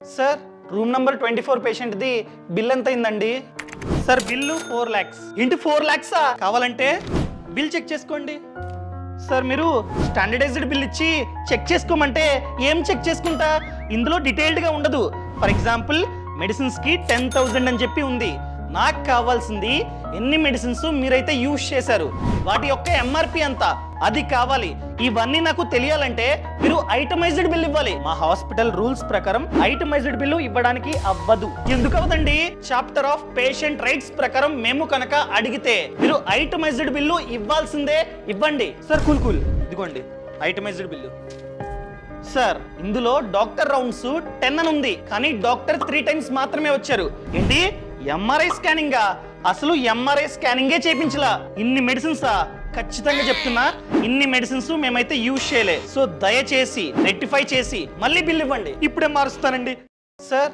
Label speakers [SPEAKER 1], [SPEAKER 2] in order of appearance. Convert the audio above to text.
[SPEAKER 1] Sir room number 24 పేషెంట్ది bill ఎంత అయిందండి? Sir bill 4 lakhs. ఏంటి 4 lakhs కావాలంటే బిల్ చెక్ చేసుకోండి. సార్ మీరు స్టాండర్డైజ్డ్ బిల్ ఇచ్చి చెక్ చేసుకోమంటే ఏం చెక్ చేసుకుంటా? ఇందులో డీటెయిల్డ్గా ఉండదు. ఫర్ ఎగ్జాంపుల్ మెడిసిన్స్కి 10,000 అని చెప్పి ఉంది. నాకు కావాల్సింది ఎన్ని మెడిసిన్స్ మీరైతే యూజ్ చేశారు, వాటి యొక్క ఎంఆర్పి ఎంత, అది కావాలి. ఇవన్నీ నాకు తెలియాలంటే మీరు ఐటమైజ్డ్ బిల్ ఇవ్వాలి. మా హాస్పిటల్ రూల్స్ ప్రకారం ఐటమైజ్డ్ బిల్లు ఇవ్వడానికి అవ్వదు. ఎందుకు అవ్వదండి? చాప్టర్ ఆఫ్ పేషెంట్ రైట్స్ ప్రకారం మేము కనుక అడిగితే మీరు ఐటమైజ్డ్ బిల్లు ఇవ్వాల్సిందే. ఇవ్వండి. సార్ కూల్ ఇదిగోండి ఐటమైజ్డ్ బిల్లు. సార్ ఇందులో డాక్టర్ రౌండ్స్ 10 అని ఉంది, కానీ డాక్టర్ 3 times మాత్రమే వచ్చారు. ఏంటి ఎంఆర్ఐ స్కానింగా? అసలు ఎంఆర్ఐ స్కానింగే చేయించలా. ఇన్ని మెడిసిన్సా? ఖచ్చితంగా చెప్తున్నా, ఇన్ని మెడిసిన్స్ మేమైతే యూజ్ చేయలే. సో దయచేసి రెక్టిఫై చేసి మళ్ళీ బిల్ ఇవ్వండి. ఇప్పుడే మారుస్తానండి. సార్